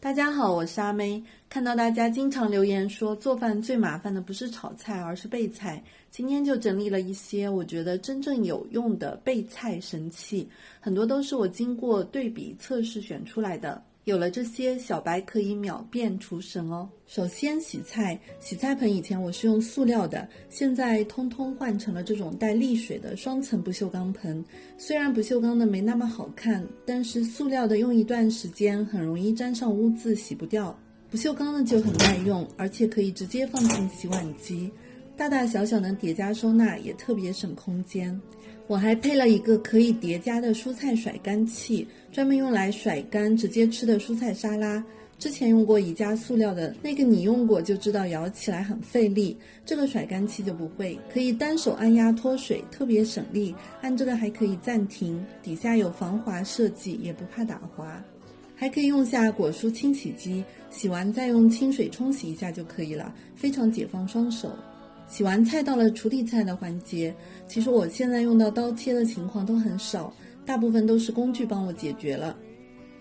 大家好，我是阿妹。看到大家经常留言说做饭最麻烦的不是炒菜，而是备菜。今天就整理了一些我觉得真正有用的备菜神器，很多都是我经过对比测试选出来的。有了这些，小白可以秒变厨神哦。首先洗菜盆以前我是用塑料的，现在通通换成了这种带沥水的双层不锈钢盆。虽然不锈钢的没那么好看，但是塑料的用一段时间很容易沾上污渍，洗不掉。不锈钢的就很耐用，而且可以直接放进洗碗机，大大小小的叠加收纳也特别省空间。我还配了一个可以叠加的蔬菜甩干器，专门用来甩干直接吃的蔬菜沙拉。之前用过宜家塑料的那个，你用过就知道摇起来很费力，这个甩干器就不会，可以单手按压脱水，特别省力。按这个还可以暂停，底下有防滑设计，也不怕打滑。还可以用下果蔬清洗机，洗完再用清水冲洗一下就可以了，非常解放双手。洗完菜到了处理菜的环节，其实我现在用到刀切的情况都很少，大部分都是工具帮我解决了。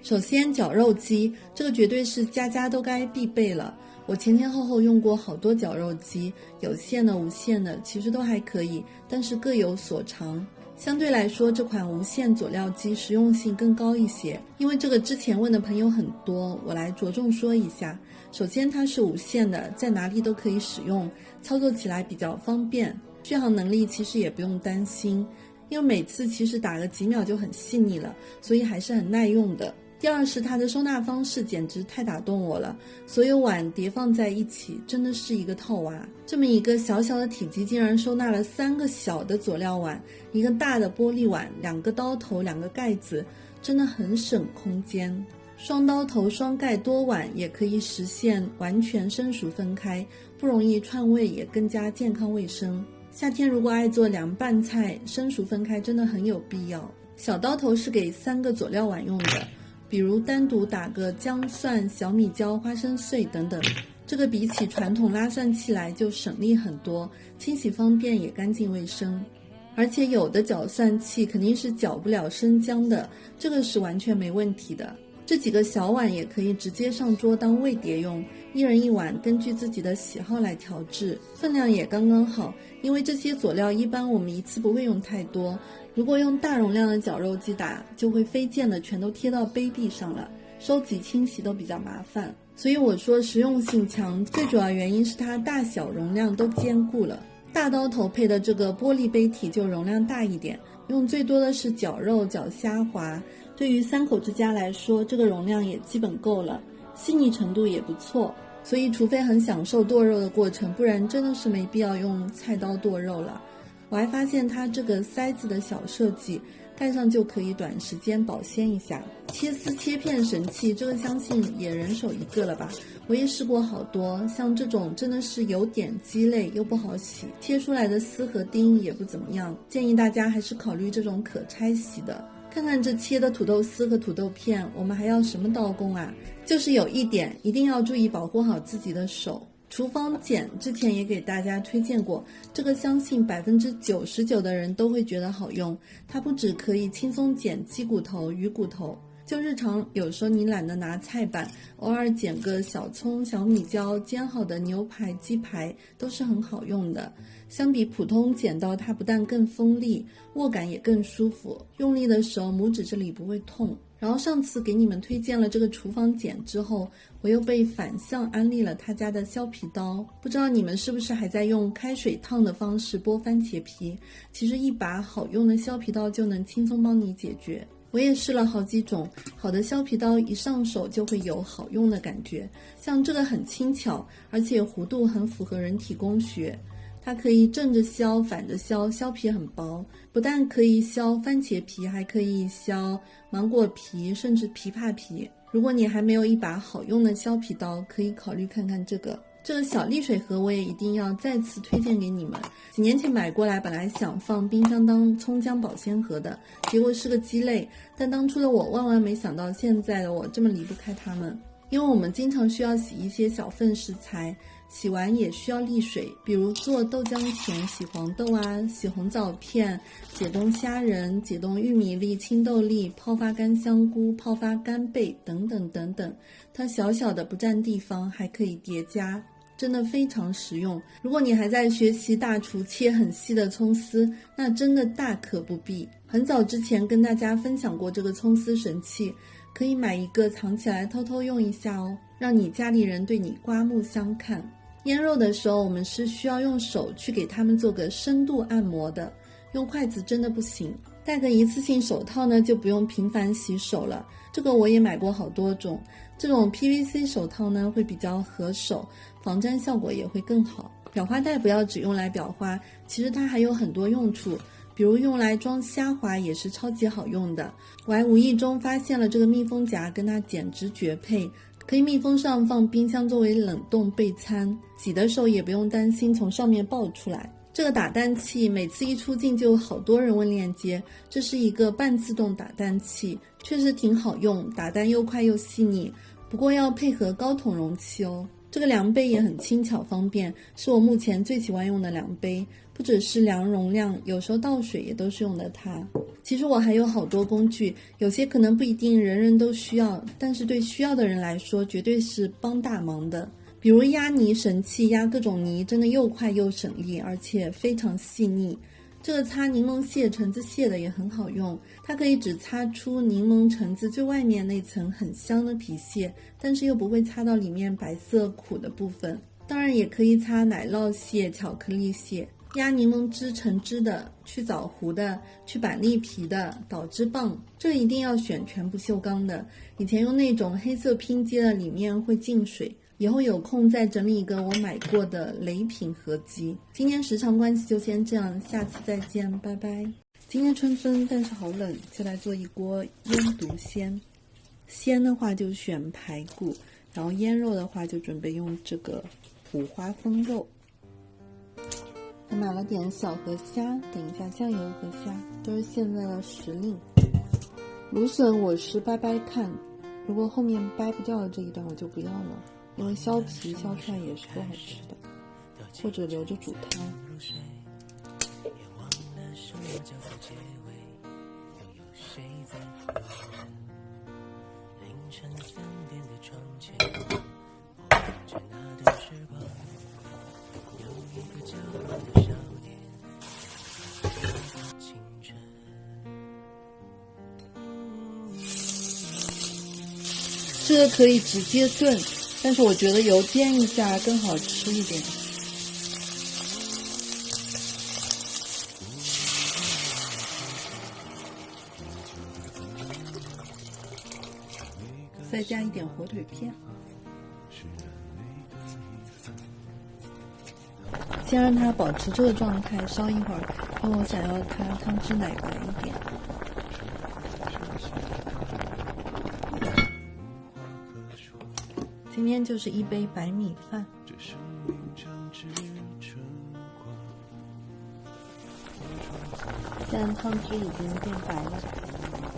首先绞肉机，这个绝对是家家都该必备了。我前前后后用过好多绞肉机，有线的无线的，其实都还可以，但是各有所长。相对来说，这款无线佐料机实用性更高一些，因为这个之前问的朋友很多，我来着重说一下。首先它是无线的，在哪里都可以使用，操作起来比较方便，续航能力其实也不用担心，因为每次其实打个几秒就很细腻了，所以还是很耐用的。第二是它的收纳方式简直太打动我了，所有碗叠放在一起真的是一个套娃。这么一个小小的体积竟然收纳了3个小的佐料碗，一个大的玻璃碗，2个刀头，2个盖子，真的很省空间。双刀头双盖多碗也可以实现完全生熟分开，不容易串味，也更加健康卫生。夏天如果爱做凉拌菜，生熟分开真的很有必要。小刀头是给3个佐料碗用的，比如单独打个姜蒜、小米椒、花生碎等等，这个比起传统拉蒜器来就省力很多，清洗方便也干净卫生。而且有的搅蒜器肯定是搅不了生姜的，这个是完全没问题的。这几个小碗也可以直接上桌当味碟用，一人一碗，根据自己的喜好来调制，分量也刚刚好。因为这些佐料一般我们一次不会用太多，如果用大容量的绞肉机打，就会飞溅的全都贴到杯壁上了，收集清洗都比较麻烦。所以我说实用性强，最主要原因是它大小容量都兼顾了。大刀头配的这个玻璃杯体就容量大一点，用最多的是绞肉、绞虾滑，对于3口之家来说，这个容量也基本够了，细腻程度也不错。所以除非很享受剁肉的过程，不然真的是没必要用菜刀剁肉了。我还发现它这个塞子的小设计，盖上就可以短时间保鲜一下。切丝切片神器，这个相信也人手一个了吧。我也试过好多，像这种真的是有点鸡肋又不好洗，切出来的丝和丁也不怎么样，建议大家还是考虑这种可拆洗的。看看这切的土豆丝和土豆片，我们还要什么刀工啊？就是有一点一定要注意保护好自己的手。厨房剪之前也给大家推荐过，这个相信99%的人都会觉得好用。它不只可以轻松剪鸡骨头、鱼骨头，就日常有时候你懒得拿菜板，偶尔剪个小葱、小米椒，煎好的牛排、鸡排都是很好用的。相比普通剪刀，它不但更锋利，握感也更舒服，用力的时候拇指这里不会痛。然后上次给你们推荐了这个厨房剪之后，我又被反向安利了他家的削皮刀。不知道你们是不是还在用开水烫的方式剥番茄皮？其实一把好用的削皮刀就能轻松帮你解决。我也试了好几种，好的削皮刀一上手就会有好用的感觉。像这个很轻巧，而且弧度很符合人体工学。它可以正着削、反着削，削皮很薄，不但可以削番茄皮，还可以削芒果皮，甚至枇杷皮。如果你还没有一把好用的削皮刀，可以考虑看看这个。这个小沥水盒我也一定要再次推荐给你们。几年前买过来，本来想放冰箱当葱姜保鲜盒的，结果是个鸡肋。但当初的我万万没想到，现在的我这么离不开它们。因为我们经常需要洗一些小份食材，洗完也需要沥水，比如做豆浆前洗黄豆啊，洗红枣片，解冻虾仁，解冻玉米粒、青豆粒，泡发干香菇，泡发干贝等等等等。它小小的不占地方，还可以叠加，真的非常实用。如果你还在学习大厨切很细的葱丝，那真的大可不必。很早之前跟大家分享过这个葱丝神器，可以买一个藏起来偷偷用一下哦，让你家里人对你刮目相看。腌肉的时候，我们是需要用手去给它们做个深度按摩的，用筷子真的不行。戴个一次性手套呢，就不用频繁洗手了。这个我也买过好多种，这种 PVC 手套呢会比较合手，防粘效果也会更好。裱花袋不要只用来裱花，其实它还有很多用处，比如用来装虾滑也是超级好用的。我还无意中发现了这个密封夹，跟它简直绝配，可以密封上放冰箱作为冷冻备餐，洗的时候也不用担心从上面爆出来。这个打蛋器每次一出镜就有好多人问链接，这是一个半自动打蛋器，确实挺好用，打蛋又快又细腻，不过要配合高筒容器哦。这个量杯也很轻巧方便，是我目前最喜欢用的量杯，不只是量容量，有时候倒水也都是用的它。其实我还有好多工具，有些可能不一定人人都需要，但是对需要的人来说绝对是帮大忙的。比如压泥神器，压各种泥真的又快又省力，而且非常细腻。这个擦柠檬蟹、橙子蟹的也很好用，它可以只擦出柠檬橙子最外面那层很香的皮屑，但是又不会擦到里面白色苦的部分。当然也可以擦奶酪蟹、巧克力蟹。压柠檬汁橙汁的，去枣核的，去板栗皮的，导汁棒，这一定要选全不锈钢的。以前用那种黑色拼接的，里面会进水。以后有空再整理一个我买过的雷品合集。今天时长关系就先这样，下次再见，拜拜。今天春分，但是好冷，就来做一锅腌笃鲜。鲜的话就选排骨，然后腌肉的话就准备用这个五花风肉。还买了点小河虾，等一下酱油和虾都是现在的时令。芦笋我是掰掰看，如果后面掰不掉的这一段我就不要了，因为削皮削出来也是不好吃的，或者留着煮汤。这个可以直接炖，但是我觉得油煎一下更好吃一点。再加一点火腿片，先让它保持这个状态烧一会儿，因为我想要它汤汁奶白一点。今天就是一杯白米饭。现在汤汁已经变白了，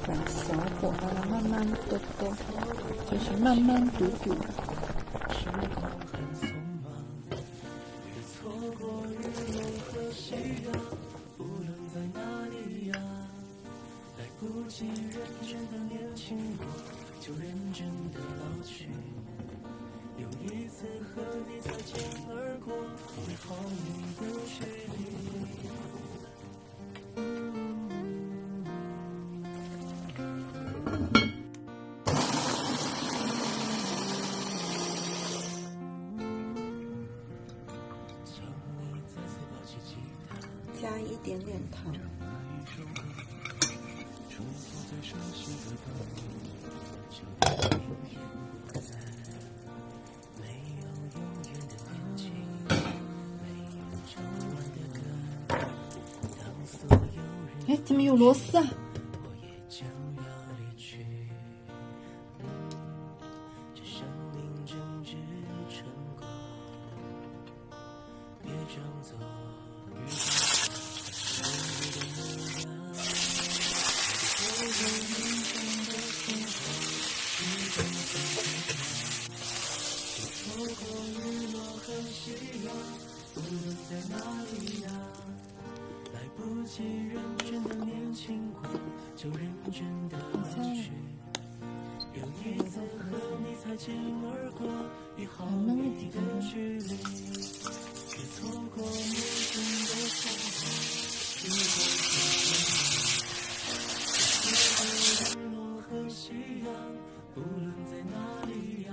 转小火让它慢慢的勾，就是慢慢煮煮。有一次和你擦肩而过，为好你的距离。加一点点糖。哎，怎么有螺丝啊？在哪里呀？来不及认真的年轻过，就认真的老去。有一次和你擦肩而过，一毫米的距离，却错过陌生的风景，时光的日落和夕阳，不论在哪里呀，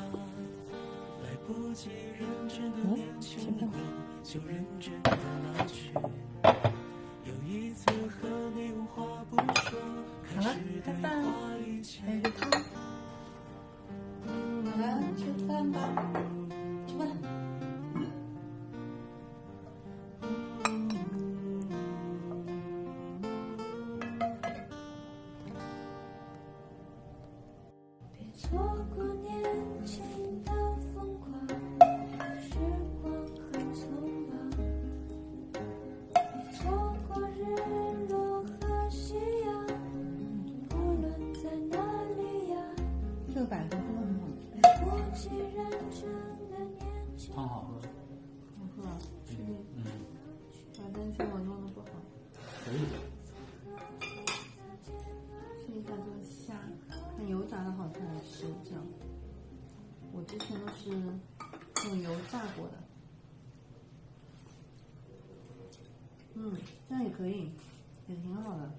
来不及认真的年轻过，就认真的老去。有一次和你无话不说，开始对话一切。好了，吃饭吧，吃饭。别错过年轻的疯狂，时光很匆忙。别错过日落和夕阳，无论在哪里呀。这个百合真的很好吃。来不及认真的年轻。好好喝。好喝啊，是你我担心我弄的不好。可以。试一下这个虾，看油炸的好才来吃，这样。我之前都是用油炸过的。这样也可以，也挺好的。